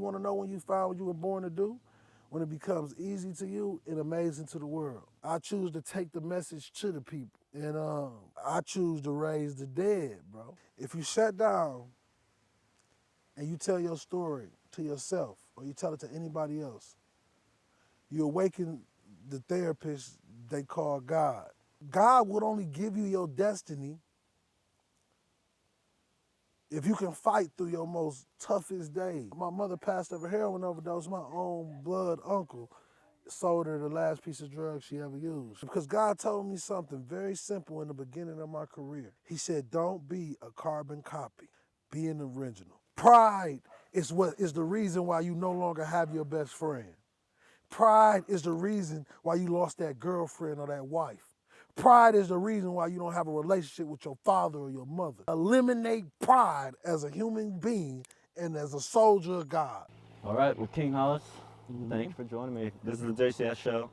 want to know when you found what you were born to do? When it becomes easy to you and amazing to the world. I choose to take the message to the people. And I choose to raise the dead, bro. If you sat down and you tell your story to yourself or you tell it to anybody else, you awaken the therapist they call God. God would only give you your destiny if you can fight through your most toughest days. My mother passed of a heroin overdose. My own blood uncle sold her the last piece of drugs she ever used. Because God told me something very simple in the beginning of my career. He said, don't be a carbon copy, be an original. Pride is what is the reason why you no longer have your best friend. Pride is the reason why you lost that girlfriend or that wife. Pride is the reason why you don't have a relationship with your father or your mother. Eliminate pride as a human being and as a soldier of God. All right, well, King Hollis, thanks for joining me. This is the JCS show.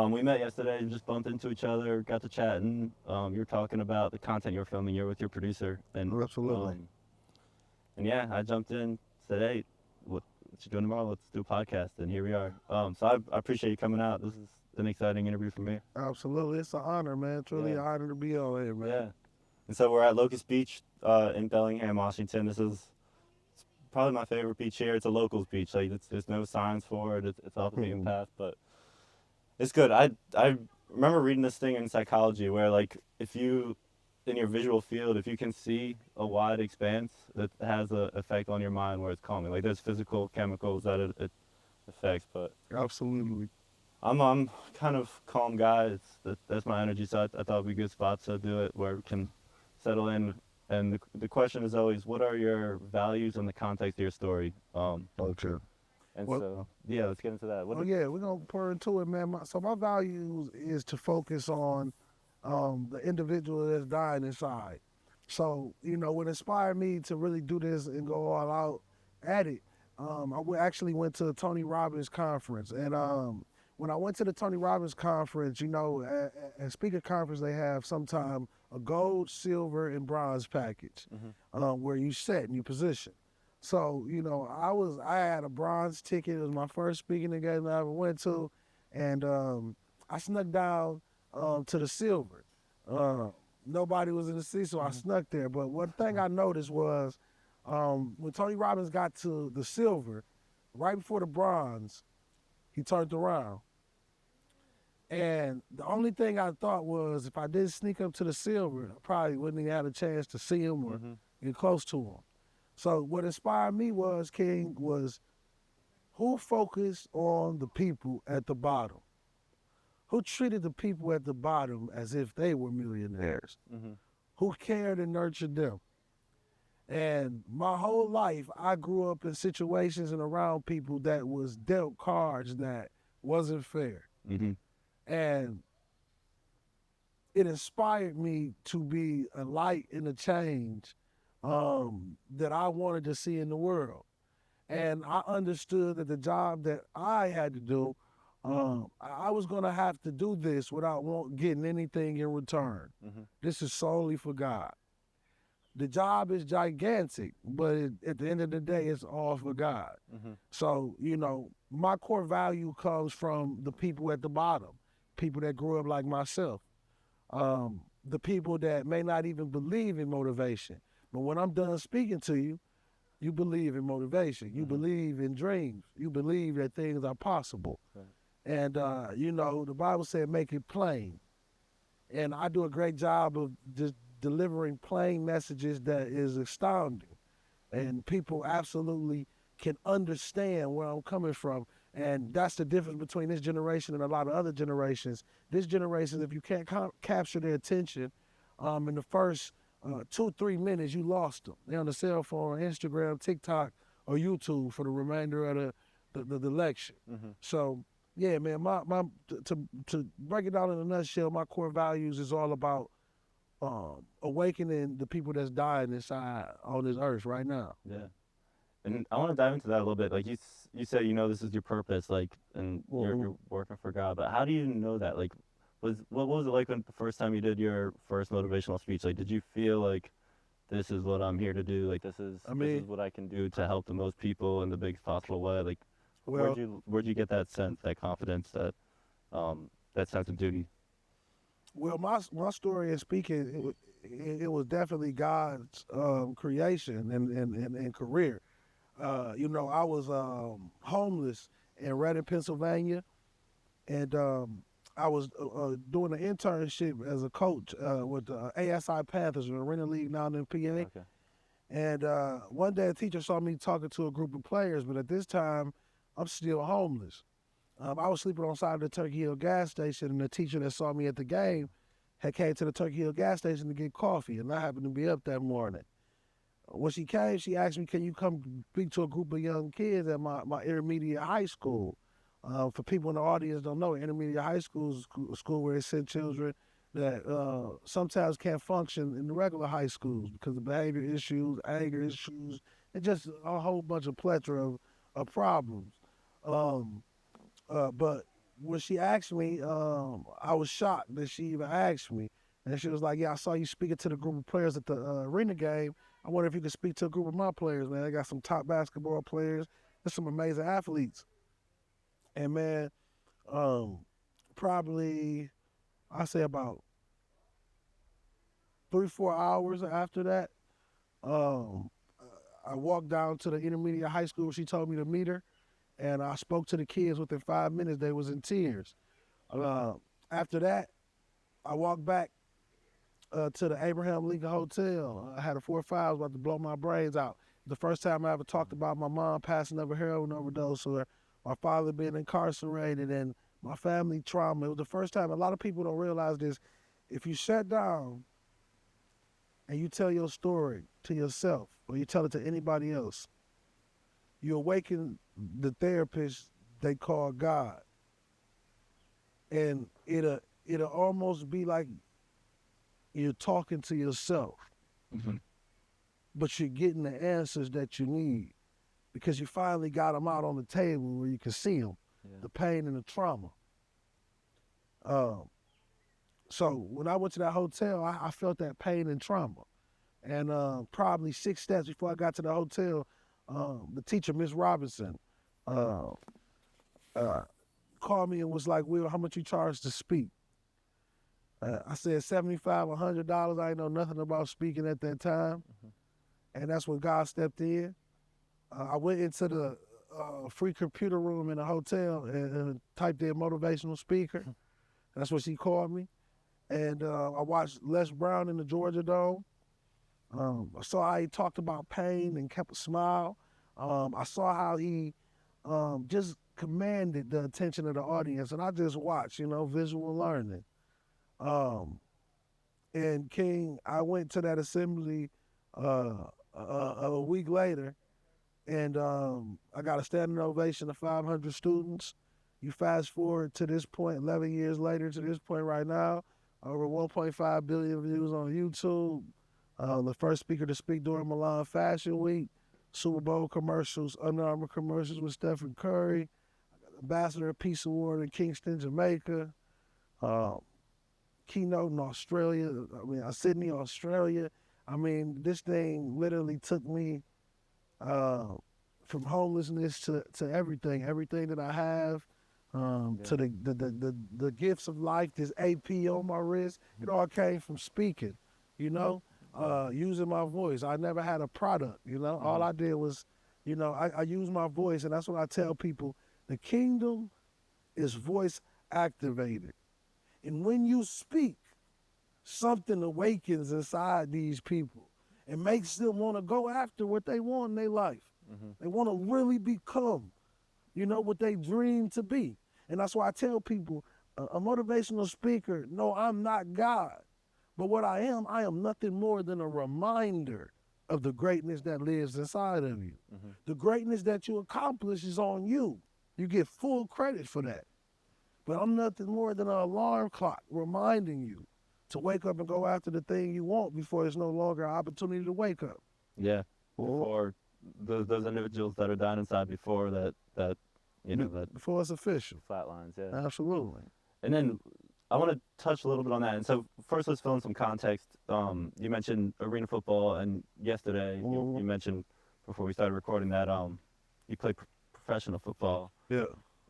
We met yesterday, just bumped into each other, got to chatting. You're talking about the content you're filming. You're with your producer, and Absolutely. and yeah, I jumped in, said, "Hey, what you doing tomorrow? Let's do a podcast." And here we are. So I appreciate you coming out. This is an exciting interview for me. Absolutely. It's an honor, man. Truly an honor to be on here, man. Yeah. And so we're at Locust Beach in Bellingham, Washington. This is probably my favorite beach here. It's a locals beach. Like there's no signs for it. It's off the beaten path, but it's good. I remember reading this thing in psychology where like if you in your visual field, if you can see a wide expanse, that has an effect on your mind where it's calming. Like there's physical chemicals that it affects, but Absolutely. I'm kind of calm guy. That's my energy, so I thought it'd be a good spot to do it where we can settle in. And the question is always, what are your values in the context of your story? Okay. And Well- so, yeah, let's get into that. Oh yeah, we're gonna pour into it, man. So my values is to focus on the individual that's dying inside. So what inspired me to really do this and go all out at it. Actually went to a Tony Robbins conference, and when I went to the Tony Robbins conference, at speaker conference they have sometime a gold, silver, and bronze package where you set and you position. So, I had a bronze ticket. It was my first speaking engagement I ever went to. And I snuck down to the silver. Nobody was in the seat, so I snuck there. But one thing I noticed was when Tony Robbins got to the silver, right before the bronze, he turned around. And the only thing I thought was if I did sneak up to the silver, I probably wouldn't even have a chance to see him or get close to him. So what inspired me was, King, was who focused on the people at the bottom? Who treated the people at the bottom as if they were millionaires? Who cared and nurtured them? And my whole life, I grew up in situations and around people that was dealt cards that wasn't fair. And it inspired me to be a light and a change that I wanted to see in the world. And I understood that the job that I had to do, I was going to have to do this without getting anything in return. This is solely for God. The job is gigantic, but at the end of the day, it's all for God. So, my core value comes from the people at the bottom, people that grew up like myself, the people that may not even believe in motivation. But when I'm done speaking to you, you believe in motivation. You believe in dreams. You believe that things are possible. Right. And, the Bible said, make it plain. And I do a great job of just delivering plain messages that is astounding. And people absolutely can understand where I'm coming from. And that's the difference between this generation and a lot of other generations. This generation, if you can't capture their attention in the first 2-3 minutes, you lost them. They're on the cell phone, Instagram, TikTok, or YouTube for the remainder of the lecture. So, yeah, man, to break it down in a nutshell, my core values is all about awakening the people that's dying inside on this earth right now. Yeah. And I want to dive into that a little bit. Like you said, this is your purpose, like, and you're working for God. But how do you know that? Like, what was it like when the first time you did your first motivational speech? Like, did you feel like this is what I'm here to do. Like this is what I can do to help the most people in the biggest possible way. Like Well, where'd you get that sense, that confidence, that sense of duty? well, my story in speaking, it was definitely God's creation and career. I was homeless in Reading, Pennsylvania, and I was doing an internship as a coach with the ASI Panthers in the Arena League down in PA. Okay. And one day a teacher saw me talking to a group of players, but at this time, I'm still homeless. I was sleeping on the side of the Turkey Hill gas station, and the teacher that saw me at the game had came to the Turkey Hill gas station to get coffee, and I happened to be up that morning. When she came, she asked me, can you come speak to a group of young kids at my intermediate high school? For people in the audience don't know, intermediate high school is a school where they send children that sometimes can't function in the regular high schools because of behavior issues, anger issues, and just a whole bunch of plethora of problems. But when she asked me, I was shocked that she even asked me. And she was like, yeah, I saw you speaking to the group of players at the arena game. I wonder if you could speak to a group of my players, man. They got some top basketball players. There's some amazing athletes. And, man, probably, I say about 3-4 hours after that, I walked down to the intermediate high school. She told me to meet her. And I spoke to the kids within 5 minutes. They was in tears. After that, I walked back to the Abraham Lincoln Hotel. I had a 4-5. I was about to blow my brains out. The first time I ever talked about my mom passing of a heroin overdose or my father being incarcerated and my family trauma. It was the first time. A lot of people don't realize this. If you sit down and you tell your story to yourself or you tell it to anybody else, you awaken the therapist they call God. And it'll almost be like you're talking to yourself, but you're getting the answers that you need because you finally got them out on the table where you can see them, the pain and the trauma. So when I went to that hotel, I felt that pain and trauma. And probably 6 steps before I got to the hotel, the teacher, Miss Robinson, called me and was like, Will, how much you charge to speak? I said $75, $100. I didn't know nothing about speaking at that time. And that's when God stepped in. I went into the free computer room in the hotel and typed in motivational speaker. That's what she called me. And I watched Les Brown in the Georgia Dome. I saw how he talked about pain and kept a smile. I saw how he just commanded the attention of the audience, and I just watched, visual learning. And King, I went to that assembly a week later, and I got a standing ovation of 500 students. You fast forward to this point, 11 years later to this point right now, over 1.5 billion views on YouTube. The first speaker to speak during Milan Fashion Week, Super Bowl commercials, Under Armour commercials with Stephen Curry, Ambassador of Peace Award in Kingston, Jamaica, keynote in Australia, Sydney, Australia. This thing literally took me from homelessness to everything that I have, to the gifts of life, this AP on my wrist. It all came from speaking, using my voice. I never had a product, All I did was, I used my voice, and that's what I tell people. The kingdom is voice activated. And when you speak, something awakens inside these people and makes them want to go after what they want in their life. They want to really become, what they dream to be. And that's why I tell people, a motivational speaker, no, I'm not God. But what I am nothing more than a reminder of the greatness that lives inside of you. The greatness that you accomplish is on you. You get full credit for that. But I'm nothing more than an alarm clock reminding you to wake up and go after the thing you want before it's no longer an opportunity to wake up. Yeah. Before those individuals that are dying inside before that before it's official. Flatlines, yeah. Absolutely. And then I want to touch a little bit on that. And so first, let's fill in some context. You mentioned arena football, and yesterday Mhm. you mentioned before we started recording that you play professional football Yeah.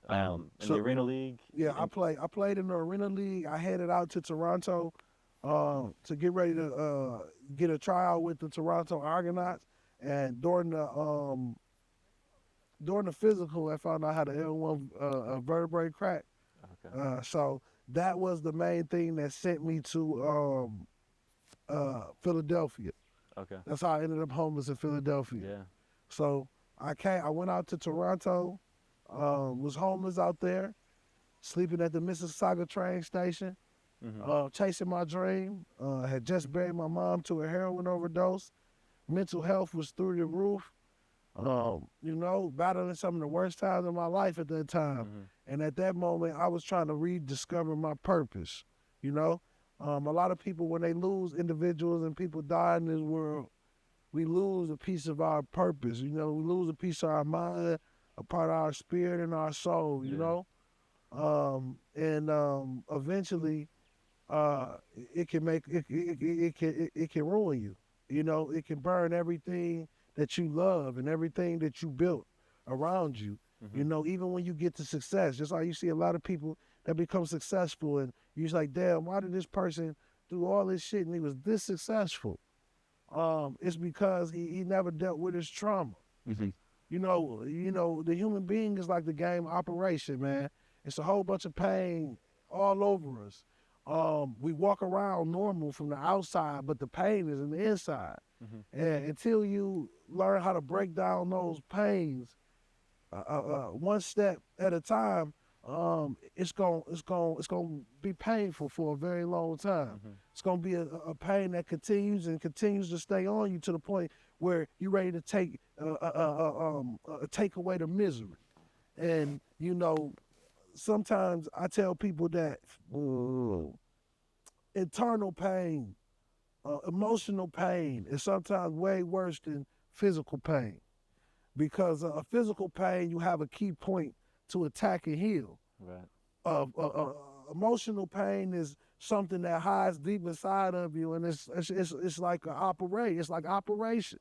in the So arena league. yeah, I played in the arena league. I headed out to Toronto to get ready to get a tryout with the Toronto Argonauts, and during the physical, I found out I had an L1 a vertebrae crack. Okay. So that was the main thing that sent me to Philadelphia. Okay. That's how I ended up homeless in Philadelphia. Yeah. So I went out to Toronto, was homeless out there, sleeping at the Mississauga train station, Hmm. chasing my dream. Had just buried my mom to a heroin overdose. Mental health was through the roof. Battling some of the worst times of my life at that time. Hmm. And at that moment, I was trying to rediscover my purpose. You know, a lot of people, when they lose individuals and people die in this world, we lose a piece of our purpose. We lose a piece of our mind, a part of our spirit and our soul. Yeah. And eventually, it can make it can ruin you. It can burn everything that you love and everything that you built around you. Hmm. Even when you get to success, just like you see a lot of people that become successful, and you're just like, damn, why did this person do all this shit and he was this successful? It's because he never dealt with his trauma. Hmm. The human being is like the game Operation, man. It's a whole bunch of pain all over us. We walk around normal from the outside, but the pain is in the inside. Hmm. And until you learn how to break down those pains, one step at a time, it's gonna be painful for a very long time. Hmm. It's gonna be a pain that continues and continues to stay on you to the point where you're ready to take away the misery. And sometimes I tell people that internal pain, emotional pain is sometimes way worse than physical pain, because physical pain you have a key point to attack and heal. Right. Emotional pain is something that hides deep inside of you, and it's like It's like operation.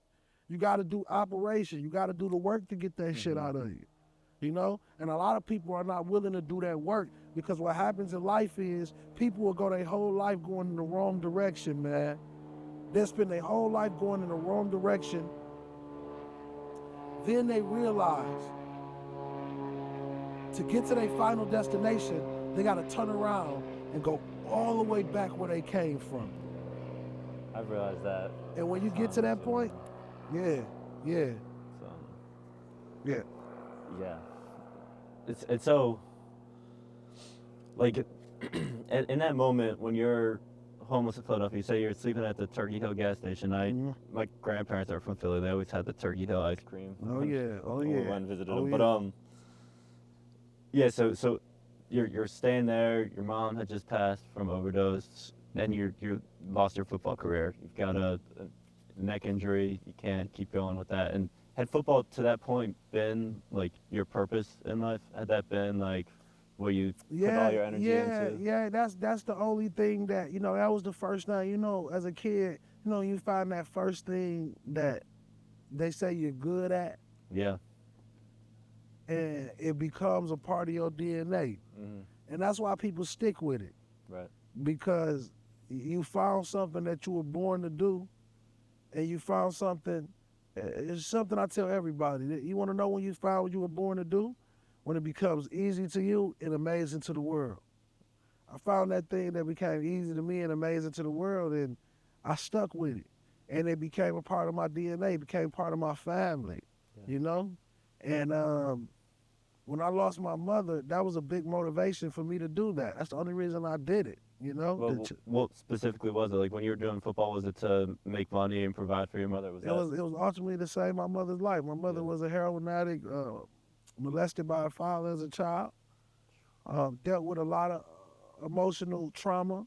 You got to do operation. You got to do the work to get that shit Hmm. out of you. And a lot of people are not willing to do that work, because what happens in life is people will go their whole life going in the wrong direction, man. They spend their whole life going in the wrong direction. Then they realize to get to their final destination, they got to turn around and go all the way back where they came from. I've realized that. And when you get to that point, yeah, yeah, So, yeah. yeah. It's so like in that moment when you're homeless in Philadelphia, you say you're sleeping at the Turkey Hill gas station. Mhm. My grandparents are from Philly. They always had the Turkey Hill ice cream. Oh yeah, oh when we yeah, went and visited oh them. yeah. But yeah. So you're staying there. Your mom had just passed from overdose, and you lost your football career. You've got a neck injury. You can't keep going with that. And had football to that point been like your purpose in life? Had that been like what you put all Yeah, your energy yeah, into? yeah. That's the only thing that that was the first thing. As a kid, you find that first thing that they say you're good at, Yeah. and it becomes a part of your DNA. Hmm. And that's why people stick with it, Right. because you found something that you were born to do, and you found something. It's something I tell everybody. That you want to know when you found what you were born to do? When it becomes easy to you and amazing to the world. I found that thing that became easy to me and amazing to the world, and I stuck with it. And it became a part of my DNA, became part of my family, Yeah. you know? And when I lost my mother, that was a big motivation for me to do that. That's the only reason I did it, Well, what specifically was it? Like when you were doing football, was it to make money and provide for your mother? Was It that? was ultimately to save my mother's life. My mother Yeah. was a heroin addict, molested by her father as a child, dealt with a lot of emotional trauma,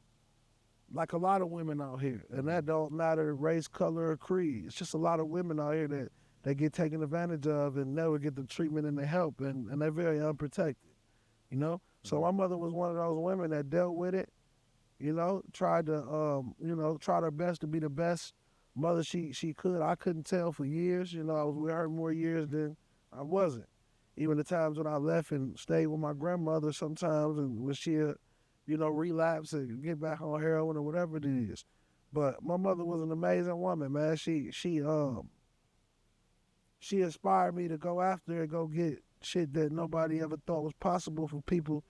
like a lot of women out here. And that don't matter race, color, or creed. It's just a lot of women out here that get taken advantage of and never get the treatment and the help, and they're very unprotected, you know? So my mother was one of those women that dealt with it, tried to, tried her best to be the best mother she could. I couldn't tell for years. I was with her more years than I wasn't. Even the times when I left and stayed with my grandmother sometimes, and when she, relapse and get back on heroin or whatever it is. But my mother was an amazing woman, man. She inspired me to go after and go get shit that nobody ever thought was possible for people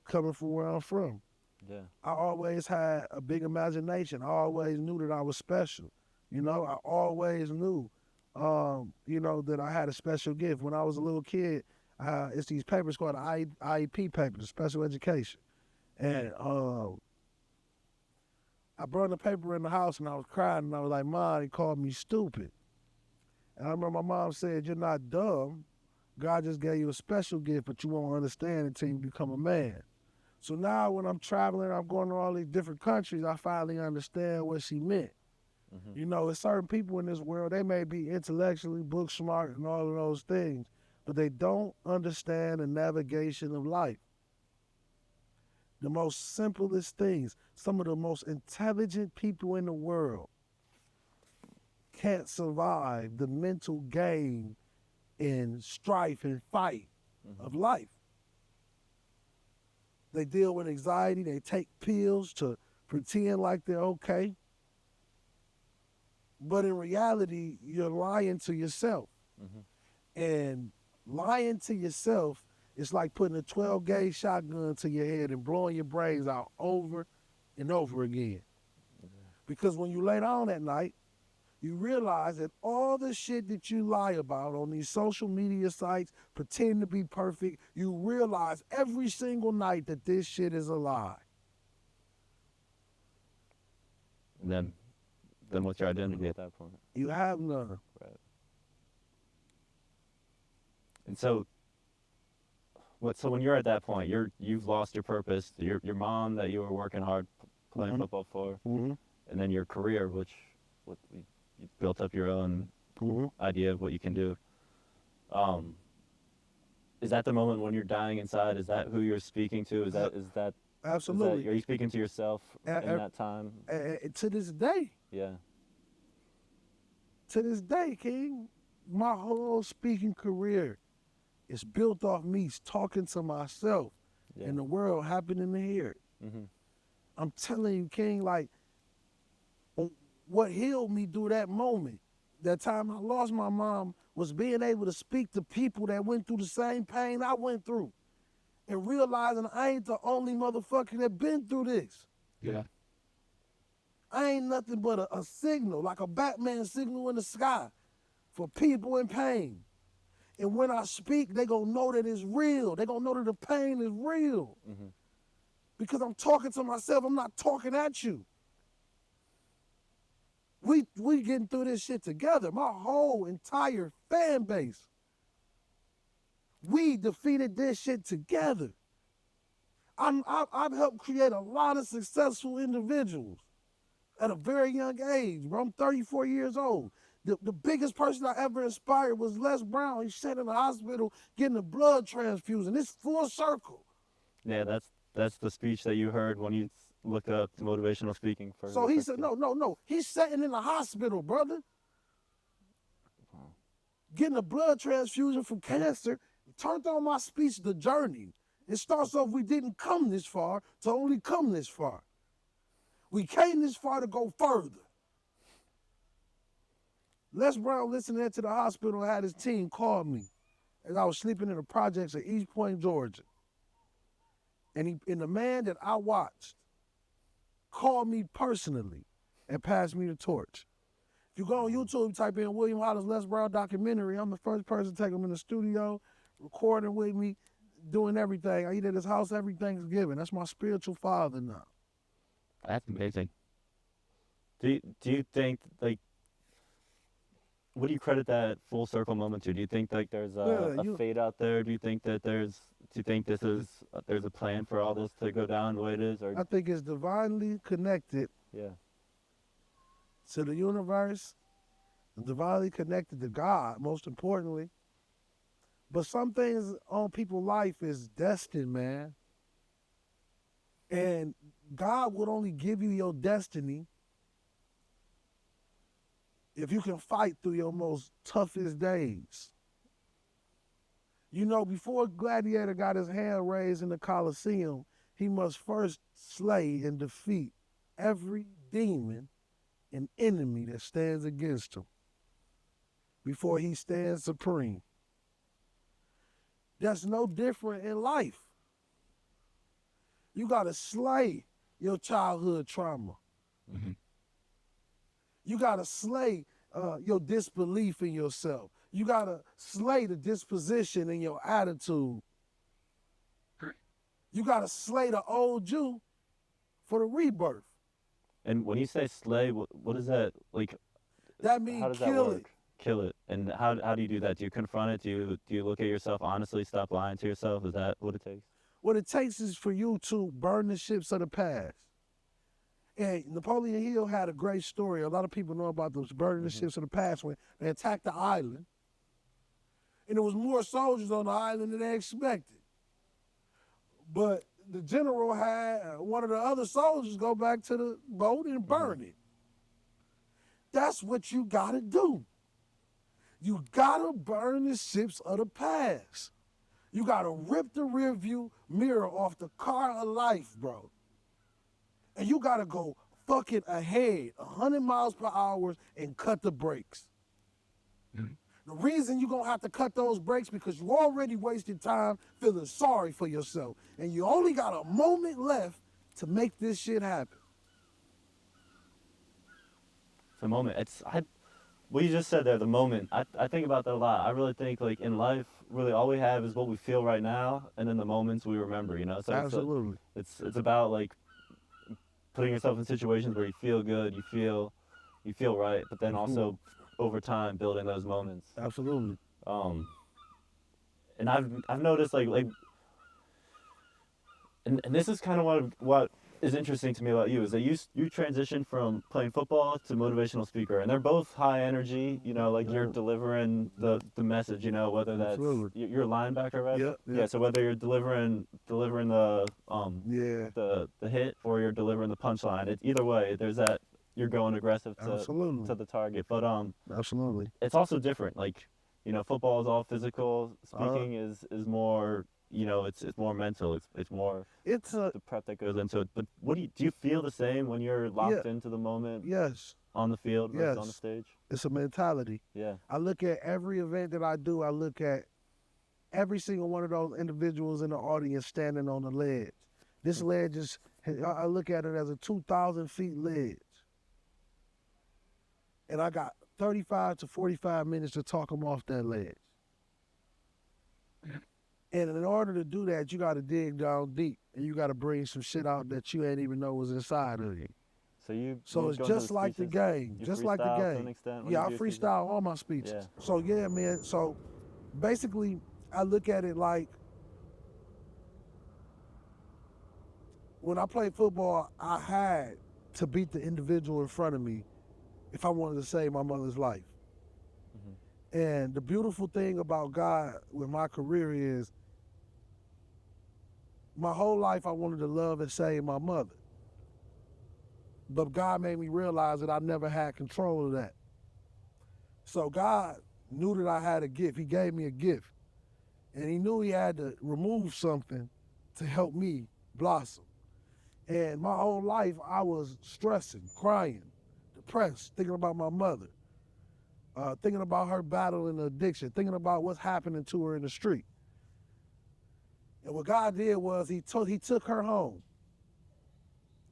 coming from where I'm from. Yeah. I always had a big imagination. I always knew that I was special. I always knew, that I had a special gift. When I was a little kid, it's these papers called the IEP papers, special education. And I brought the paper in the house and I was crying and I was like, Mom, he called me stupid. And I remember my mom said, you're not dumb. God just gave you a special gift, but you won't understand until you become a man. So now when I'm traveling, I'm going to all these different countries, I finally understand what she meant. There's certain people in this world, they may be intellectually book smart and all of those things, but they don't understand the navigation of life. The most simplest things, some of the most intelligent people in the world can't survive the mental game and strife and fight of life. They deal with anxiety, they take pills to pretend like they're okay. But in reality, you're lying to yourself. And lying to yourself is like putting a 12-gauge shotgun to your head and blowing your brains out over and over again. Because when you lay down at night, you realize that all the shit that you lie about on these social media sites, pretend to be perfect, you realize every single night that this shit is a lie. And then what's your identity at that point? You have none. Right. And so when you're at that point, you've lost your purpose, your mom that you were working hard playing football for, and then your career, which you built up your own idea of what you can do. Is that the moment when you're dying inside? Is that who you're speaking to? Is that Absolutely. Are you speaking to yourself in that time? To this day. Yeah. To this day, King, my whole speaking career is built off me talking to myself and the world happening to hear it. I'm telling you, King, like, what healed me through that moment, that time I lost my mom, was being able to speak to people that went through the same pain I went through and realizing I ain't the only motherfucker that been through this. Yeah. I ain't nothing but a signal, like a Batman signal in the sky for people in pain. And when I speak, they gonna know that it's real. They gonna know that the pain is real. Because I'm talking to myself, I'm not talking at you. We getting through this shit together. My whole entire fan base. We defeated this shit together. I've helped create a lot of successful individuals at a very young age, bro. I'm 34 years old. The biggest person I ever inspired was Les Brown. He sat in the hospital getting a blood transfusion. It's full circle. Yeah, that's the speech that you heard when you looked up motivational speaking for. So he said, no. He's sitting in the hospital, brother. Wow. Getting a blood transfusion from cancer. Turned on my speech, The Journey. It starts off, we didn't come this far to only come this far. We came this far to go further. Les Brown listening to the hospital had his team call me as I was sleeping in the projects at East Point, Georgia. And the man that I watched called me personally and passed me the torch. If you go on YouTube, type in William Hollis Les Brown documentary, I'm the first person to take him in the studio, recording with me, doing everything. I eat at his house every Thanksgiving. That's my spiritual father now. That's amazing. Do you think, like, what do you credit that full circle moment to? Do you think like there's a fate out there? Do you think that there's a plan for all this to go down the way it is? Or I think it's divinely connected to the universe, divinely connected to God, most importantly. But some things on people's life is destined, man. And God would only give you your destiny if you can fight through your most toughest days. You know, before a gladiator got his hand raised in the Colosseum, he must first slay and defeat every demon and enemy that stands against him before he stands supreme. That's no different in life. You gotta slay your childhood trauma. Mhm. You gotta slay your disbelief in yourself. You gotta slay the disposition in your attitude. You gotta slay the old you for the rebirth. And when you say slay, what is that like? That How means does that kill work? it. Kill it. And how do you do that? Do you confront it? Do you look at yourself honestly? Stop lying to yourself? Is that what it takes? What it takes is for you to burn the ships of the past. And Napoleon Hill had a great story. A lot of people know about those burning the ships of the past when they attacked the island. And there was more soldiers on the island than they expected. But the general had one of the other soldiers go back to the boat and burn it. That's what you gotta do. You gotta burn the ships of the past. You gotta rip the rear view mirror off the car of life, bro. And you gotta go fucking ahead, 100 miles per hour, and cut the brakes. The reason you're gonna have to cut those brakes because you already wasted time feeling sorry for yourself. And you only got a moment left to make this shit happen. The moment. What you just said there, the moment. I think about that a lot. I really think like in life, really all we have is what we feel right now, and then the moments we remember. You know, so Absolutely. it's about like putting yourself in situations where you feel good, you feel right, but then also over time building those moments. Absolutely. And I've noticed like and this is kind of what is interesting to me about you is that you transitioned from playing football to motivational speaker, and they're both high energy. You know, like you're delivering the message. You know, whether that's you're a linebacker, right? Yeah. So whether you're delivering the the hit or you're delivering the punchline, either way, there's that you're going aggressive to the target. But Absolutely. it's also different. Like, you know, football is all physical. Speaking is more, you know, it's more mental. It's more the prep that goes into it. But do you feel the same when you're locked into the moment? Yes. On the field versus on the stage? It's a mentality. Yeah. I look at every event that I do, I look at every single one of those individuals in the audience standing on the ledge. This ledge is, I look at it as a 2,000 feet ledge. And I got 35 to 45 minutes to talk them off that ledge. And in order to do that, you got to dig down deep, and you got to bring some shit out that you ain't even know was inside of you. So it's just like the game, just like the game. Yeah, I freestyle all my speeches. Yeah. So yeah, man. So basically, I look at it like when I played football, I had to beat the individual in front of me if I wanted to save my mother's life. And the beautiful thing about God with my career is my whole life I wanted to love and save my mother. But God made me realize that I never had control of that. So God knew that I had a gift. He gave me a gift. And he knew he had to remove something to help me blossom. And my whole life I was stressing, crying, depressed, thinking about my mother. Thinking about her battling addiction, thinking about what's happening to her in the street. And what God did was he took her home.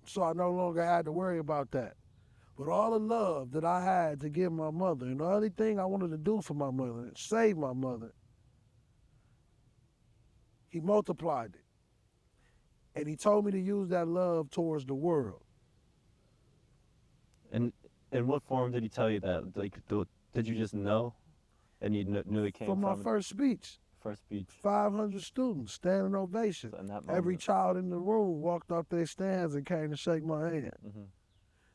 So I no longer had to worry about that. But all the love that I had to give my mother and the only thing I wanted to do for my mother, save my mother, he multiplied it. And he told me to use that love towards the world. And in what form did he tell you that? Like, did you just know? And you knew it came from my first speech. First speech. 500 students, standing ovation. So every child in the room walked up their stands and came to shake my hand.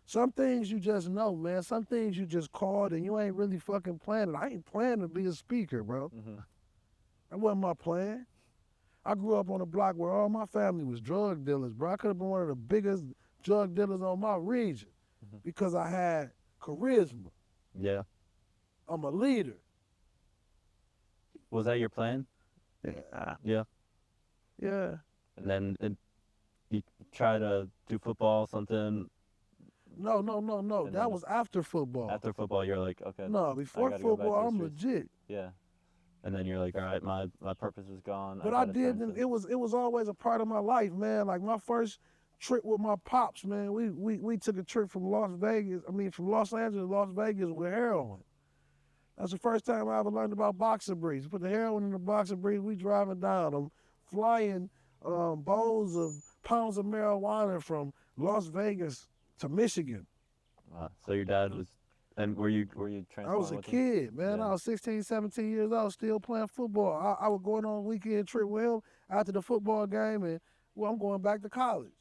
Some things you just know, man. Some things you just called and you ain't really fucking planning. I ain't planning to be a speaker, bro. That wasn't my plan. I grew up on a block where all my family was drug dealers, bro. I could have been one of the biggest drug dealers on my region Mhm. because I had charisma. Yeah. I'm a leader. Was that your plan? Yeah. Yeah. Yeah. And then you try to do football, something No. and That then was after football. after football, you're like, okay, No, I before got to go back football, to the I'm streets. legit. Yeah. And then you're like, all right, my purpose is gone. But I I got to did, turn and to. it was always a part of my life, man. Like my first trip with my pops, man. We took a trip from from Los Angeles to Las Vegas with heroin. That's the first time I ever learned about boxer briefs. Put the heroin in the boxer brief. We driving down them, flying bowls of pounds of marijuana from Las Vegas to Michigan. So your dad was, and were you I was transporting a with him? kid, man. Yeah. I was 16, 17 years old, still playing football. I was going on a weekend trip with him after the football game, and well, I'm going back to college.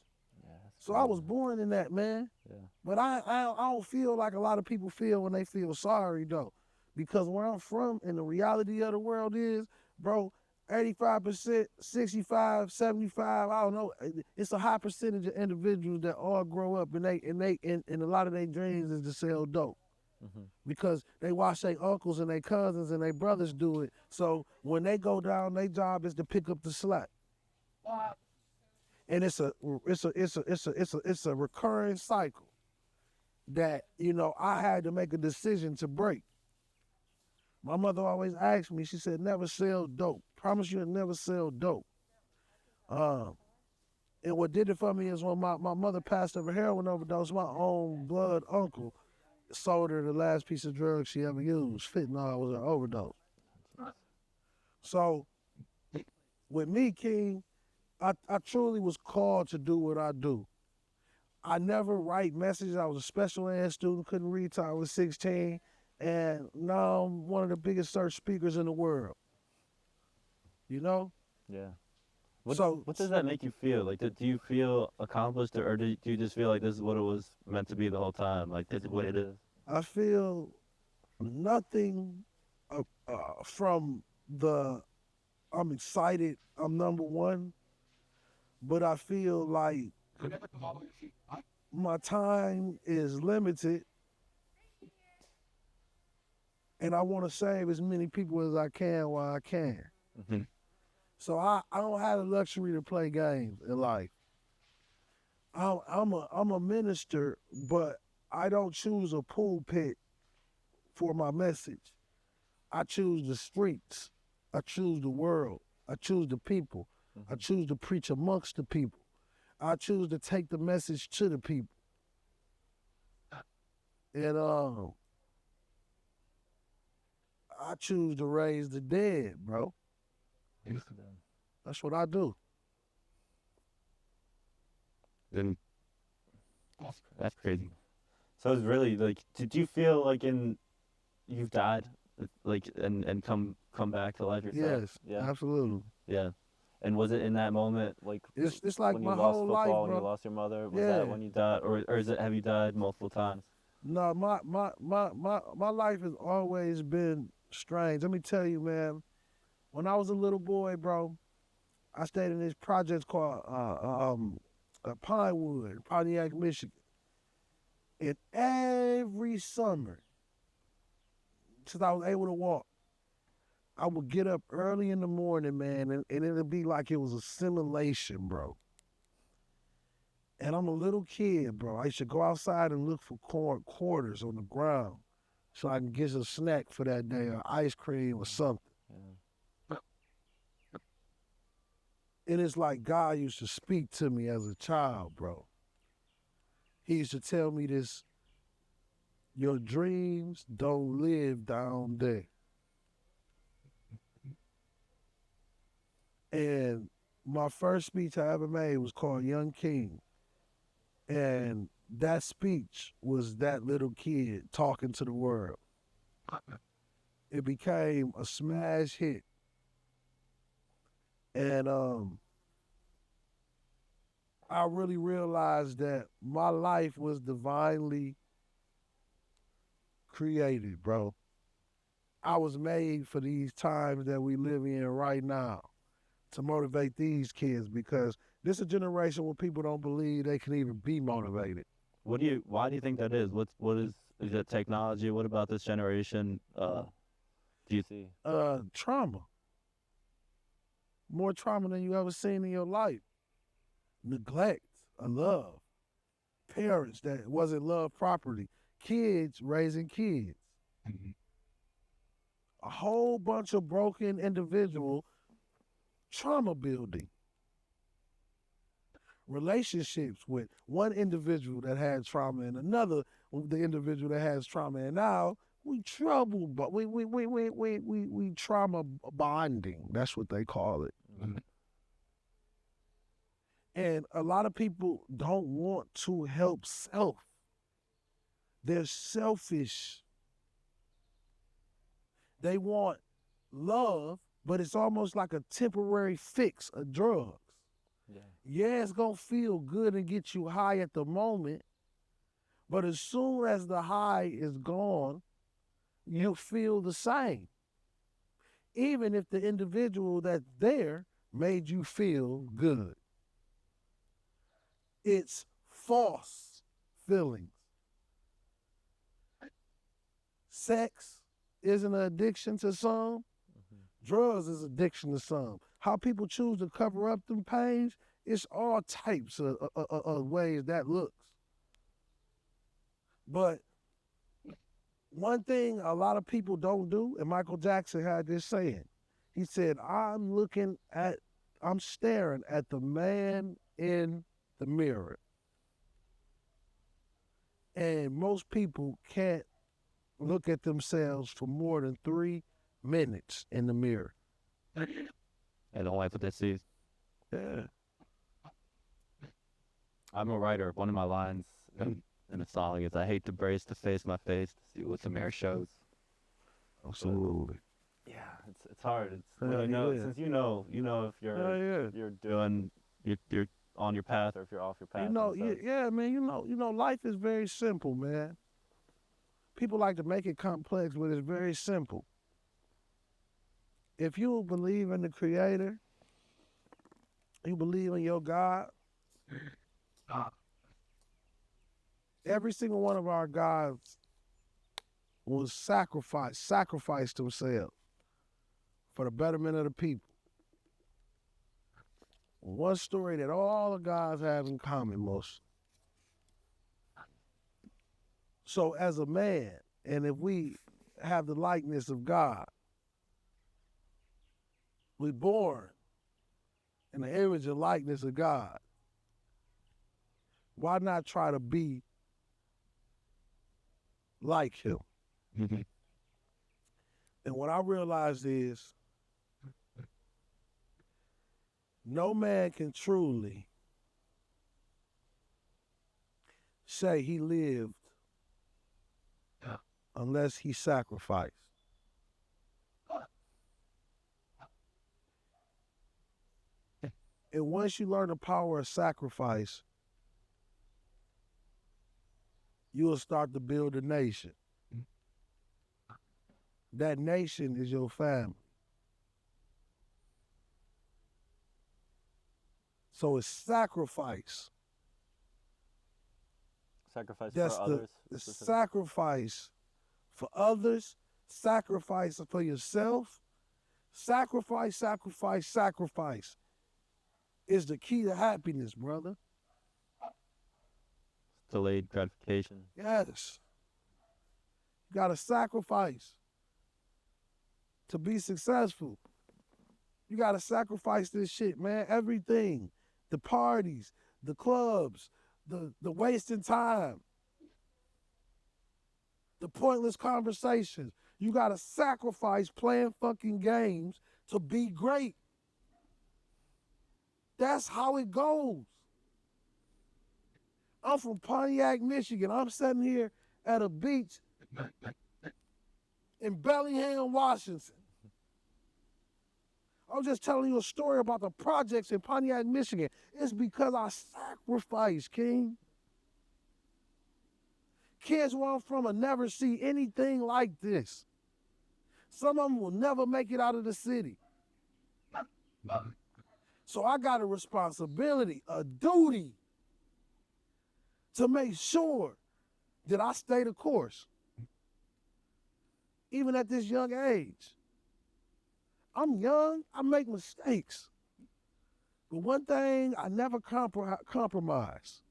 Yeah, that's So I was crazy. born in that, man. Yeah. But I don't feel like a lot of people feel when they feel sorry, though. Because where I'm from and the reality of the world is, bro, 85%, 65, 75, I don't know. It's a high percentage of individuals that all grow up and a lot of their dreams is to sell dope Hmm. because they watch their uncles and their cousins and their brothers do it. So when they go down, their job is to pick up the slack. And it's a recurring cycle that, I had to make a decision to break. My mother always asked me, she said, never sell dope. Promise you to never sell dope. Um, and what did it for me is when my mother passed of a heroin overdose, my own blood uncle sold her the last piece of drug she ever used. Fentanyl was her overdose. So with me, King, I truly was called to do what I do. I never write messages. I was a special ed student, couldn't read till I was 16. And now I'm one of the biggest search speakers in the world. You know? Yeah. What So what does that make you feel? Like, do you feel accomplished, or do you just feel like this is what it was meant to be the whole time? Like, this is what it is? I feel nothing from I'm excited, I'm number one, but I feel like my time is limited and I want to save as many people as I can while I can. Hmm. So I don't have the luxury to play games in life. I'm a minister, but I don't choose a pulpit for my message. I choose the streets. I choose the world. I choose the people. I Hmm. choose to preach amongst the people. I choose to take the message to the people. And I choose to raise the dead, bro. That's what I do. Then that's crazy. So it's really like, did you feel like you've died, like and come back to life yourself? Yes, Yeah. absolutely. Yeah. And was it in that moment, like It's like when you my lost whole life, football, when you bro. lost your mother? Was Yeah. that when you died, or have you died multiple times? No, my life has always been strange. Let me tell you, man. When I was a little boy, bro, I stayed in this project called Pinewood, Pontiac, Michigan. And every summer, since I was able to walk, I would get up early in the morning, man, and it'd be like it was a simulation, bro. And I'm a little kid, bro. I used to go outside and look for quarters on the ground so I can get a snack for that day, or ice cream or something. Yeah. And it's like God used to speak to me as a child, bro. He used to tell me this, your dreams don't live down there. And my first speech I ever made was called Young King. And that speech was that little kid talking to the world. It became a smash hit. And I really realized that my life was divinely created, bro. I was made for these times that we live in right now. to motivate these kids, because this is a generation where people don't believe they can even be motivated. Why do you think that is? Is it technology? What about this generation? Do you see? Trauma. More trauma than you ever seen in your life. Neglect of love. Parents that wasn't loved properly. Kids raising kids. A whole bunch of broken individual trauma building. Relationships with one individual that had trauma and another the individual that has trauma, and now we trouble, but we trauma bonding. That's what they call it. And a lot of people don't want to help self. They're selfish. They want love, but it's almost like a temporary fix of drugs. Yeah, it's gonna feel good and get you high at the moment, but as soon as the high is gone, you feel the same. Even if the individual that's there made you feel good. It's false feelings. Sex isn't an addiction to some. Drugs is addiction to some. How people choose to cover up them pains, it's all types of ways that looks. But one thing a lot of people don't do, and Michael Jackson had this saying, he said, I'm staring at the man in the mirror. And most people can't look at themselves for more than 3 minutes in the mirror. I don't like what they see. Yeah. I'm a writer. One of my lines in a song is, "I hate to brace to face my face to see what the mirror shows." Absolutely. Yeah, it's hard. It's Yeah, since you know if you're doing you're on your path or if you're off your path. Yeah, man. Life is very simple, man. People like to make it complex, but it's very simple. If you believe in the Creator, you believe in your God. Every single one of our gods was sacrificed themselves for the betterment of the people. One story that all the gods have in common most. So as a man, and if we have the likeness of God, we're born in the image and likeness of God. Why not try to be like him? And what I realized is, no man can truly say he lived unless he sacrificed. And once you learn the power of sacrifice, you will start to build a nation. That nation is your family. So it's sacrifice. Sacrifice That's for others. the sacrifice for others, sacrifice for yourself. Sacrifice is the key to happiness, brother. Delayed gratification. Yes. You gotta sacrifice to be successful. You gotta sacrifice this shit, man. Everything. The parties, the clubs, the wasting time, the pointless conversations. You gotta sacrifice playing fucking games to be great. That's how it goes. I'm from Pontiac, Michigan. I'm sitting here at a beach in Bellingham, Washington. I was just telling you a story about the projects in Pontiac, Michigan. It's because I sacrificed, King. Kids where I'm from will never see anything like this. Some of them will never make it out of the city. So I got a responsibility, a duty to make sure that I stay the course. Even at this young age. I'm young, I make mistakes. But one thing, I never compromise.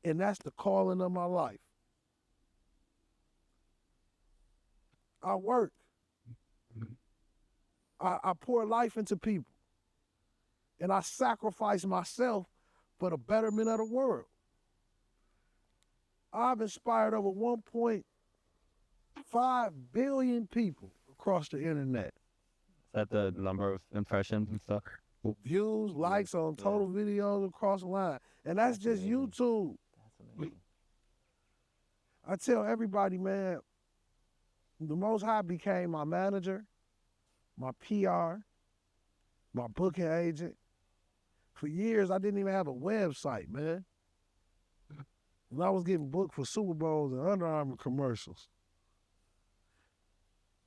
And that's the calling of my life. I work. I pour life into people. And I sacrifice myself for the betterment of the world. I've inspired over 1.5 billion people across the internet. Is that the number of impressions and stuff? Views, likes on total videos across the line. And that's just amazing. YouTube. That's amazing. I tell everybody, man, the Most High became my manager, my PR, my booking agent. For years, I didn't even have a website, man. And I was getting booked for Super Bowls and Under Armour commercials.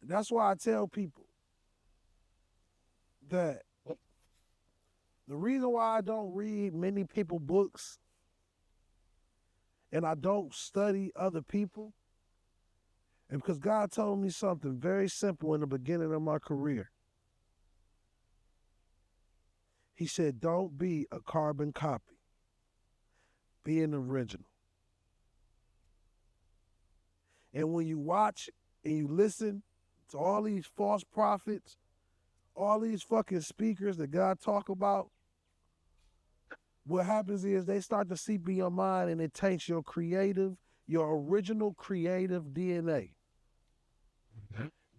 That's why I tell people that the reason why I don't read many people's books and I don't study other people is because God told me something very simple in the beginning of my career. He said, don't be a carbon copy. Be an original. And when you watch and you listen to all these false prophets, all these fucking speakers that God talk about, what happens is they start to seep in your mind and it taints your original creative DNA.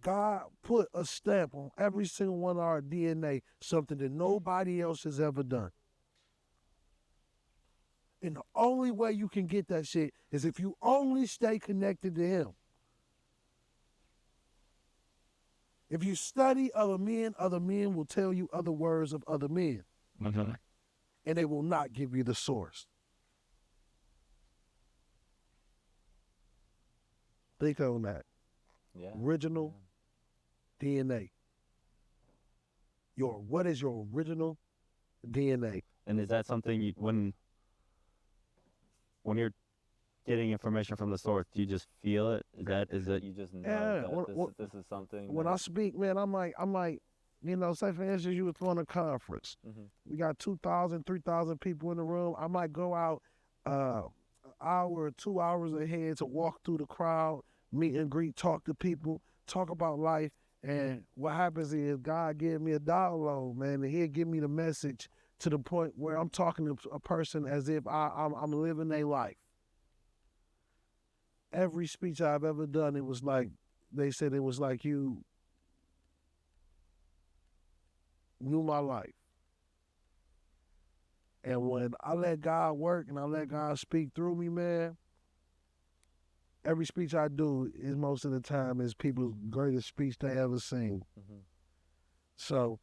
God put a stamp on every single one of our DNA, something that nobody else has ever done. And the only way you can get that shit is if you only stay connected to him. If you study other men will tell you other words of other men. And they will not give you the source. Think on that. Yeah. Original DNA. What is your original DNA? And is that something when you're getting information from the source, do you just feel it? Is it you just know that this is something? When I speak, man, I'm like, say for instance, you were throwing a conference. We got 2,000, 3,000 people in the room. I might go out an hour or 2 hours ahead to walk through the crowd, meet and greet, talk to people, talk about life. And what happens is God gives me a download, man, and he'll give me the message to the point where I'm talking to a person as if I'm living their life. Every speech I've ever done, it was like, they said it was like you knew my life. And when I let God work and I let God speak through me, man, every speech I do is most of the time is people's greatest speech they ever seen. So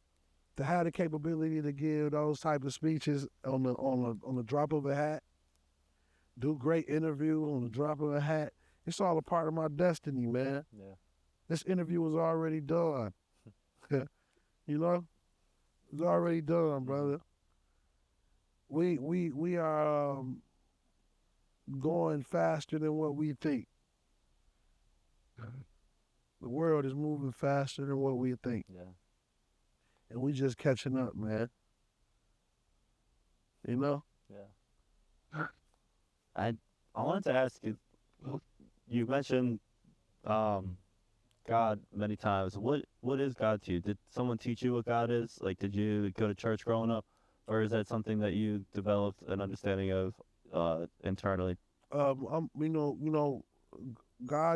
to have the capability to give those type of speeches on the drop of a hat, do great interview on the drop of a hat, it's all a part of my destiny, man. Yeah. This interview was already done. You know? It's already done, brother. We are going faster than what we think. The world is moving faster than what we think. Yeah. And we just catching up, man. You know? Yeah. I wanted to ask you, you mentioned God many times. What is God to you? Did someone teach you what God is? Like, did you go to church growing up? Or is that something that you developed an understanding of internally? God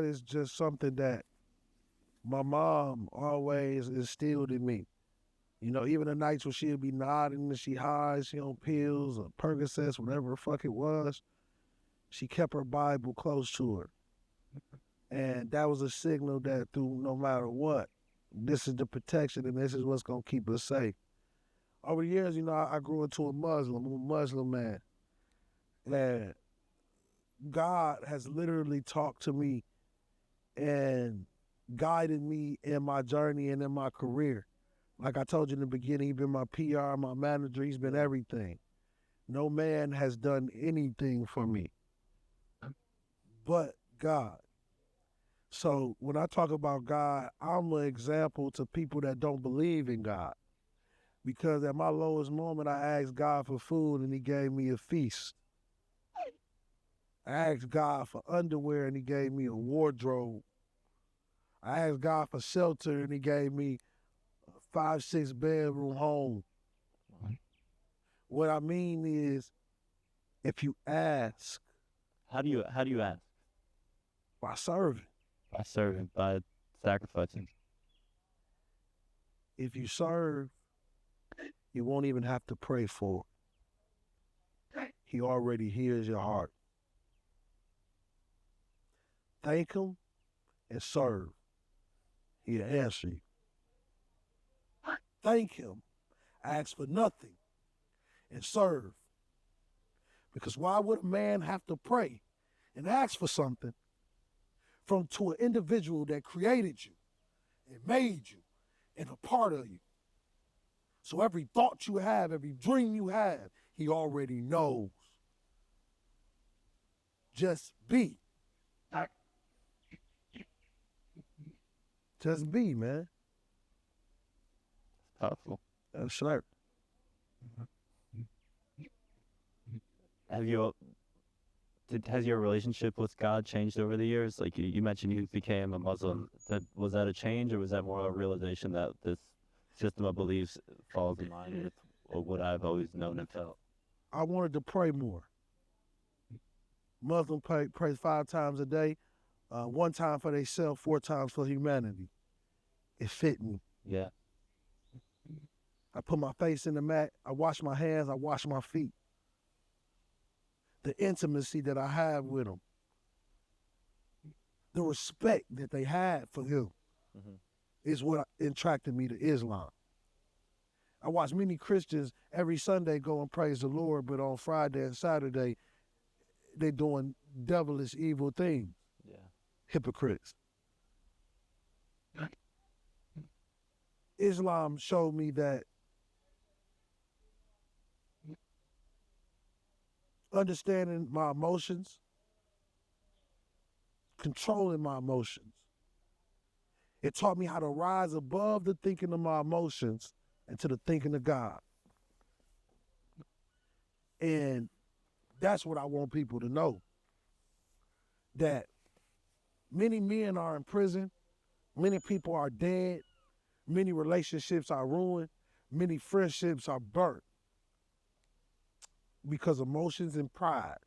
is just something that my mom always instilled in me. You know, even the nights when she'd be nodding and she high, she on pills or Percocets, whatever the fuck it was, she kept her Bible close to her. And that was a signal that through no matter what, this is the protection and this is what's going to keep us safe. Over the years, you know, I grew into I'm a Muslim man. And God has literally talked to me and guided me in my journey and in my career Like I told you in the beginning, he's been my PR, my manager, he's been everything. No man has done anything for me but God. So when I talk about God, I'm an example to people that don't believe in God. Because at my lowest moment, I asked God for food and he gave me a feast. I asked God for underwear and he gave me a wardrobe. I asked God for shelter and he gave me a 5, 6 bedroom home. What I mean is, if you ask How do you ask? by serving, By serving, by sacrificing. if you serve, you won't even have to pray for it. He already hears your heart. Thank him and serve. He'll answer you. Thank him. Ask for nothing and serve. Because why would a man have to pray and ask for something from to an individual that created you and made you and a part of you? So every thought you have, every dream you have, he already knows. Just be. Just be, man. Powerful. That's right. Has your relationship with God changed over the years? Like you mentioned, you became a Muslim. Was that a change, or was that more a realization that this system of beliefs falls in line with what I've always known and felt? I wanted to pray more. Muslim prays 5 times a day, 1 time for themselves, 4 times for humanity. It fit me. Yeah. I put my face in the mat. I wash my hands. I wash my feet. The intimacy that I have with him, the respect that they had for him, is what attracted me to Islam. I watch many Christians every Sunday go and praise the Lord, but on Friday and Saturday, they doing devilish evil things. Yeah. Hypocrites. Islam showed me that understanding my emotions, controlling my emotions, it taught me how to rise above the thinking of my emotions and to the thinking of God. And that's what I want people to know. That many men are in prison, many people are dead, many relationships are ruined, many friendships are burnt because of emotions and pride.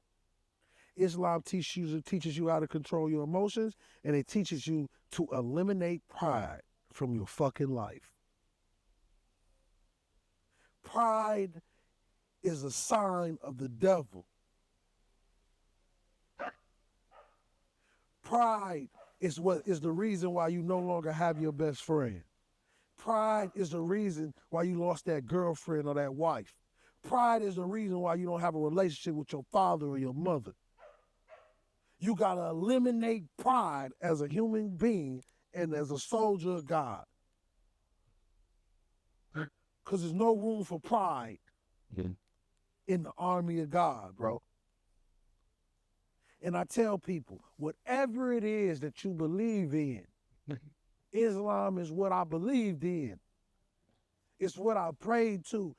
Islam teaches you how to control your emotions, and it teaches you to eliminate pride from your fucking life. Pride is a sign of the devil. Pride is what is the reason why you no longer have your best friend. Pride is the reason why you lost that girlfriend or that wife. Pride is the reason why you don't have a relationship with your father or your mother. You gotta eliminate pride as a human being and as a soldier of God. Because there's no room for pride in the army of God, bro. And I tell people, whatever it is that you believe in, Islam is what I believed in. It's what I prayed to.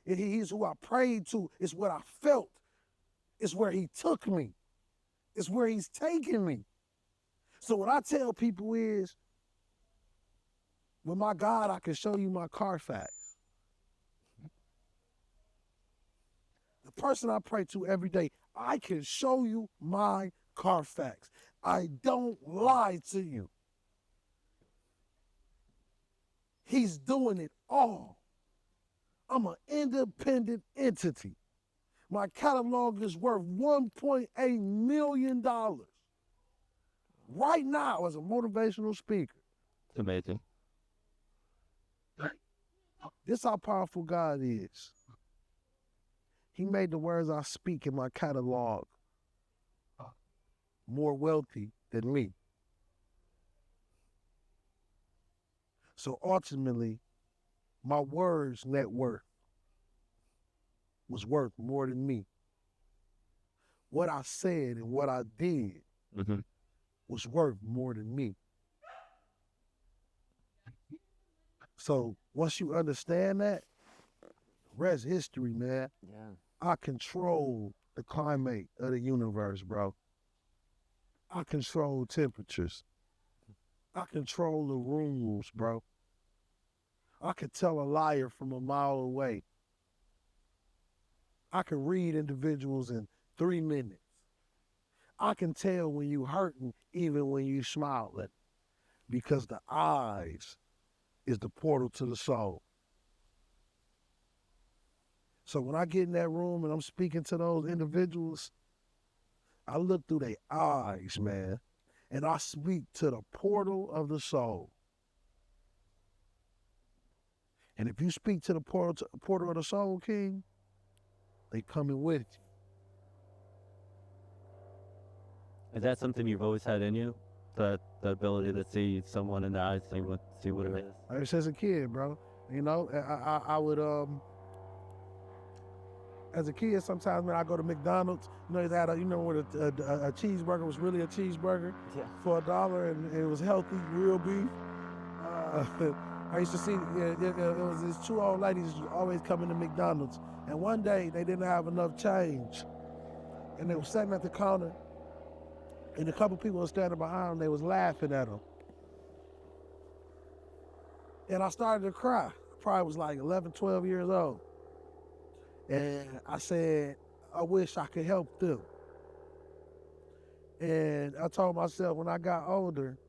He's who I prayed to. It's what I felt. It's where he took me. It's where he's taking me. So what I tell people is, with my God, I can show you my Carfax. The person I pray to every day, I can show you my Carfax. I don't lie to you. He's doing it all. I'm an independent entity. My catalog is worth $1.8 million right now as a motivational speaker. It's amazing. This how powerful God is. He made the words I speak in my catalog more wealthy than me. So ultimately, My words' net worth was worth more than me. What I said and what I did was worth more than me. So once you understand that, rest history, man. Yeah. I control the climate of the universe, bro. I control temperatures. I control the rules, bro. I can tell a liar from a mile away. I can read individuals in 3 minutes. I can tell when you hurting even when you smiling because the eyes is the portal to the soul. So when I get in that room and I'm speaking to those individuals, I look through their eyes, man, and I speak to the portal of the soul. And if you speak to the portal of the soul, King, they coming with you. Is that something you've always had in you? The ability to see someone in the eyes, see what it is? Ever since a kid, bro. You know, I would as a kid, sometimes when I go to McDonald's, you know, they had where a cheeseburger was really a cheeseburger for $1 and it was healthy, real beef. I used to see it was these 2 old ladies always coming to McDonald's, and one day they didn't have enough change, and they were sitting at the counter, and a couple people were standing behind them. They was laughing at them, and I started to cry. I probably was like 11, 12 years old. And I said, I wish I could help them. And I told myself when I got older,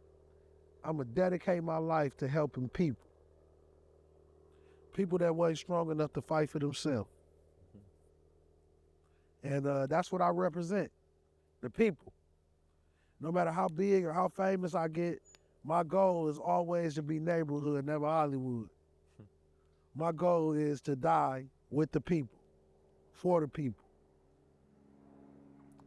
I'm going to dedicate my life to helping people. People that wasn't strong enough to fight for themselves. And that's what I represent, the people. No matter how big or how famous I get, my goal is always to be neighborhood, never Hollywood. My goal is to die with the people. For the people.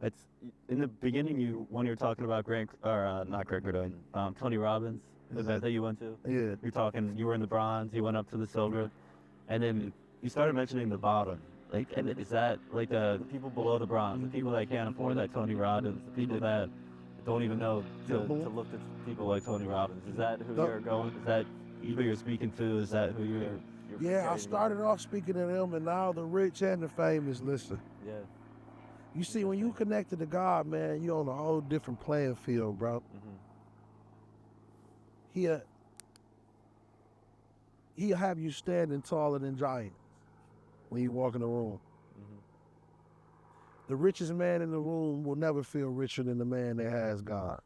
It's in the beginning. When you were talking about not Grant Cardone, Tony Robbins, the event that you went to. Yeah. You're talking. You were in the bronze. You went up to the silver, and then you started mentioning the bottom. Like, and is that like the people below the bronze, the people that can't afford that Tony Robbins, the people that don't even know to look at people like Tony Robbins? Is that who you're going? Is that who you're speaking to? Is that who you're Yeah, I started off speaking to them, and now the rich and the famous listen. Yeah. You see, when you connected to God, man, you're on a whole different playing field, bro. He'll have you standing taller than giants when you walk in the room. The richest man in the room will never feel richer than the man that has God.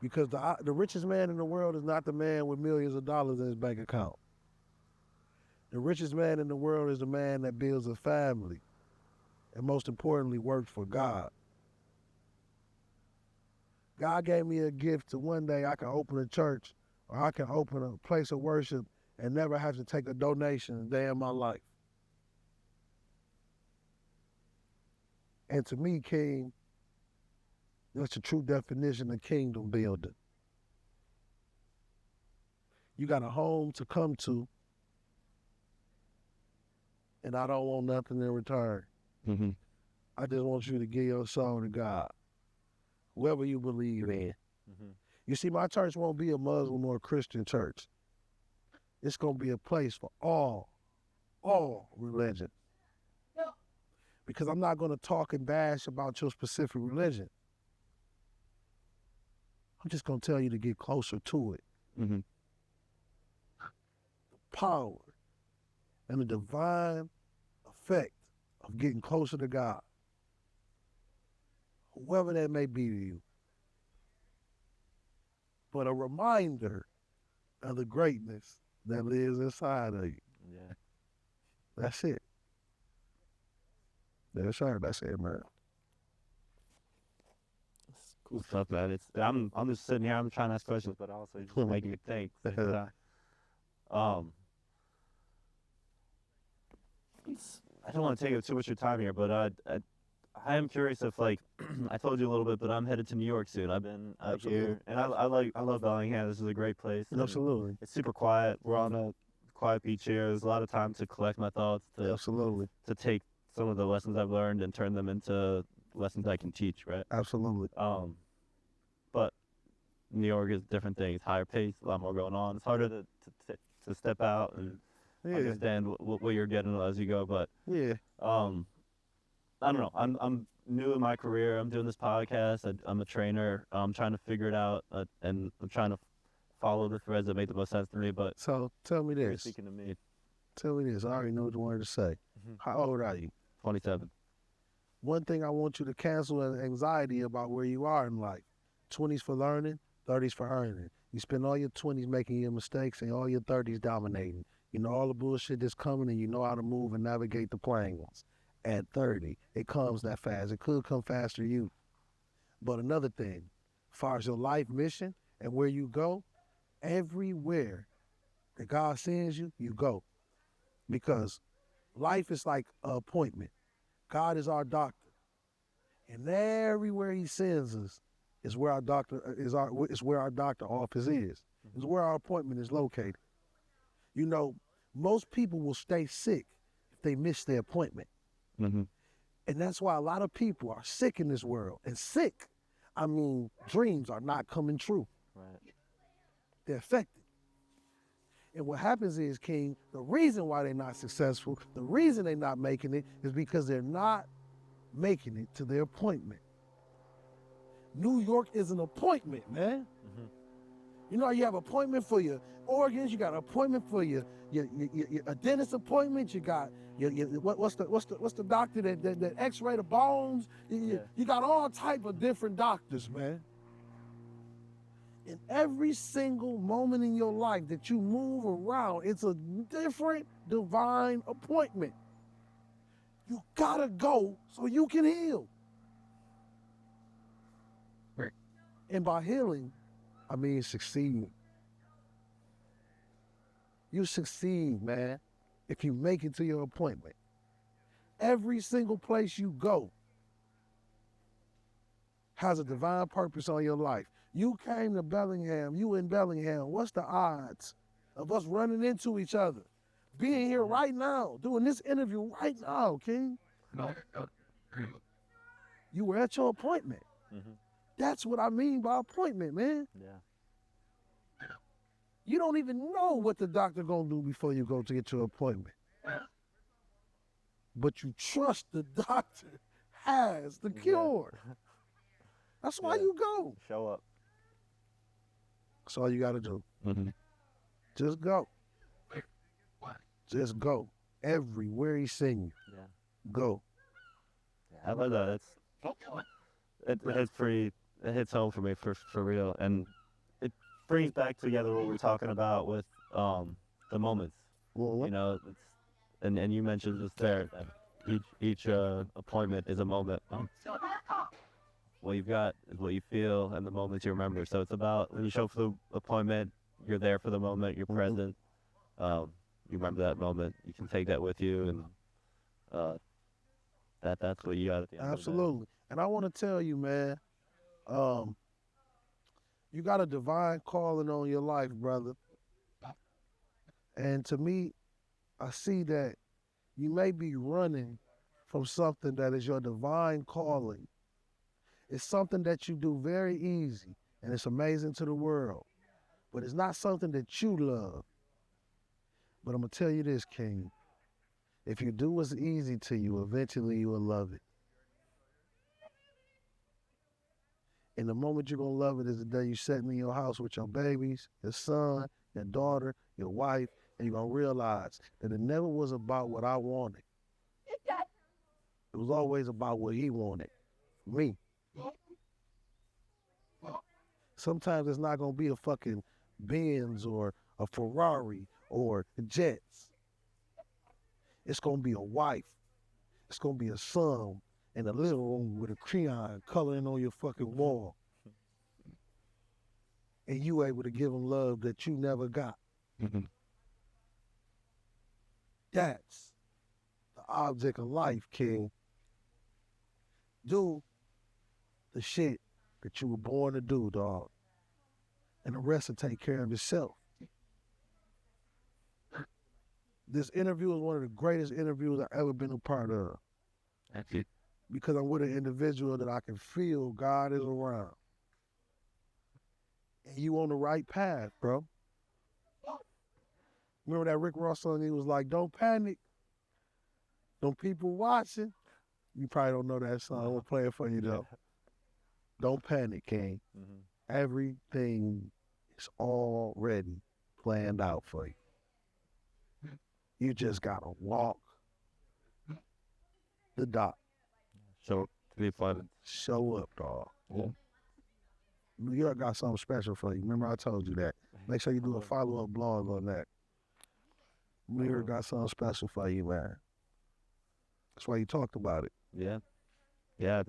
Because the richest man in the world is not the man with millions of dollars in his bank account. The richest man in the world is the man that builds a family and most importantly works for God. God gave me a gift to one day I can open a church or I can open a place of worship and never have to take a donation a day in my life. And to me, King, that's the true definition of kingdom building. You got a home to come to, and I don't want nothing in return. I just want you to give your soul to God, whoever you believe in. You see, my church won't be a Muslim or a Christian church. It's going to be a place for all religions. Because I'm not going to talk and bash about your specific religion. I'm just going to tell you to get closer to it. The power and the divine effect of getting closer to God, whoever that may be to you. But a reminder of the greatness that lives inside of you. Yeah. That's it. That's it, man. Cool stuff, man. I'm just sitting here. I'm trying to ask questions, but also just making me think. I don't want to take up too much of your time here, but I am curious if like I told you a little bit, but I'm headed to New York soon. I've been out Absolutely. here, and I love Bellingham. This is a great place. And Absolutely. it's super quiet. We're on a quiet beach here. There's a lot of time to collect my thoughts, Absolutely. to take some of the lessons I've learned and turn them into lessons I can teach. Right. Absolutely. But New York is a different thing. It's higher pace, a lot more going on. It's harder to step out and Yeah. understand what you're getting as you go. But Yeah. I don't know. I'm new in my career. I'm doing this podcast. I'm a trainer. I'm trying to figure it out, and I'm trying to follow the threads that make the most sense to me. But So tell me you're this. speaking to me. Tell me this. I already know what you wanted to say. How old are you? 27. One thing I want you to cancel is anxiety about where you are in life. 20s for learning, 30s for earning. You spend all your 20s making your mistakes and all your 30s dominating. You know all the bullshit that's coming and you know how to move and navigate the planes. At 30, it comes that fast. It could come faster to you. But another thing, as far as your life mission and where you go, everywhere that God sends you, you go. Because life is like an appointment. God is our doctor. And everywhere he sends us is where our doctor is where our doctor office is. Is where our appointment is located. You know, most people will stay sick if they miss their appointment. Mm-hmm. And that's why a lot of people are sick in this world. And sick, I mean, dreams are not coming true. Right. They're affected. And what happens is, King, the reason why they're not successful, the reason they're not making it is because they're not making it to their appointment. New York is an appointment, man. Mm-hmm. You know, you have appointment for your organs, you got an appointment for your a dentist appointment, you got what's the doctor that x-ray the bones? You got all type of different doctors, man. In every single moment in your life that you move around, it's a different divine appointment. You gotta go so you can heal. Right. And by healing, I mean succeeding. You succeed, man, if you make it to your appointment. Every single place you go has a divine purpose on your life. You came to Bellingham, you in Bellingham. What's the odds of us running into each other? Being here right now, doing this interview right now, King. You were at your appointment. Mm-hmm. That's what I mean by appointment, man. Yeah. You don't even know what the doctor gonna do before you go to get your appointment. But you trust the doctor has the cure. That's why you go. Show up. That's all you gotta do. Mm-hmm. Just go. Just go. Everywhere he send you. Yeah. Go. I love that. It hits home for me for real, and it brings back together what we're talking about with the moments. Well, You know, and you mentioned just there that each appointment is a moment. What you've got is what you feel and the moments you remember. So it's about when you show up for the appointment, you're there for the moment, you're present. You remember that moment. You can take that with you, and that's what you got at the end absolutely. And I want to tell you, man, you got a divine calling on your life, brother. And to me, I see that you may be running from something that is your divine calling. It's something that you do very easy, and it's amazing to the world. But it's not something that you love. But I'm going to tell you this, King. If you do what's easy to you, eventually you will love it. And the moment you're going to love it is the day you're sitting in your house with your babies, your son, your daughter, your wife, and you're going to realize that it never was about what I wanted. It was always about what he wanted. Me. Sometimes it's not going to be a fucking Benz or a Ferrari or jets. It's going to be a wife. It's going to be a son in the living room with a crayon coloring on your fucking wall. And you able to give him love that you never got. Mm-hmm. That's the object of life, King. Do the shit that you were born to do, dog. And the rest will take care of itself. This interview is one of the greatest interviews I've ever been a part of. Thank you. Because I'm with an individual that I can feel God is around. And you on the right path, bro. Remember that Rick Ross song? He was like, "Don't panic. Don't people watching." You probably don't know that song. I'm gonna play it for you though. Don't panic, King. Mm-hmm. Everything is already planned out for you. You just gotta walk the dot. So to be fun. Show up, dog. Yeah. New York got something special for you. Remember I told you that. Make sure you do a follow-up blog on that. New York got something special for you, man. That's why you talked about it. Yeah. Yeah.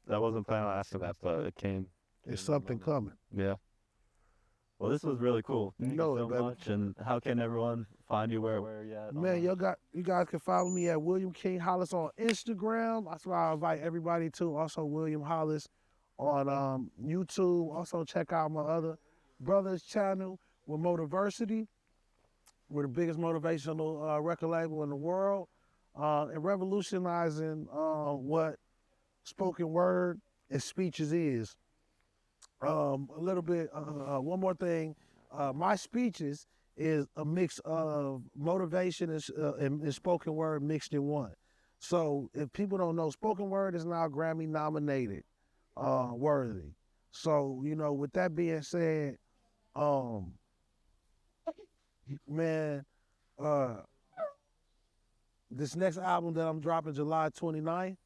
That wasn't planning on asking that, but it came. There's something coming. Yeah. Well, this was really cool. Thank know you it, so baby. much. And how can everyone find you? Where are you at? Man, you guys can follow me at William King Hollis on Instagram. That's why I invite everybody to. Also William Hollis on YouTube. Also check out my other brother's channel with Motivational. We're the biggest motivational record label in the world, and revolutionizing what spoken word and speeches is. A little bit, one more thing. My speeches is a mix of motivation and spoken word mixed in one. So if people don't know, spoken word is now Grammy nominated, worthy. So, you know, with that being said, man, this next album that I'm dropping July 29th,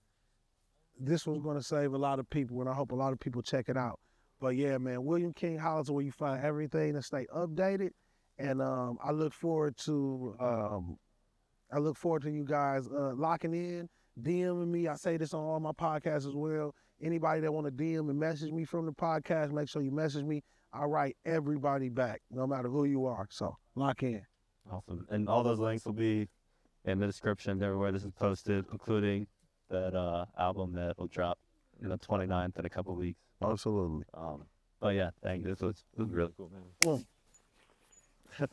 this one's gonna save a lot of people, and I hope a lot of people check it out. But yeah, man, William King Hollis, where you find everything to stay updated, and I look forward to you guys locking in, DMing me. I say this on all my podcasts as well. Anybody that want to DM and message me from the podcast, make sure you message me. I write everybody back, no matter who you are. So lock in. Awesome. And all those links will be in the description everywhere this is posted, including that album that will drop on the 29th in a couple weeks. Absolutely. But yeah, thank you. This was really cool, man.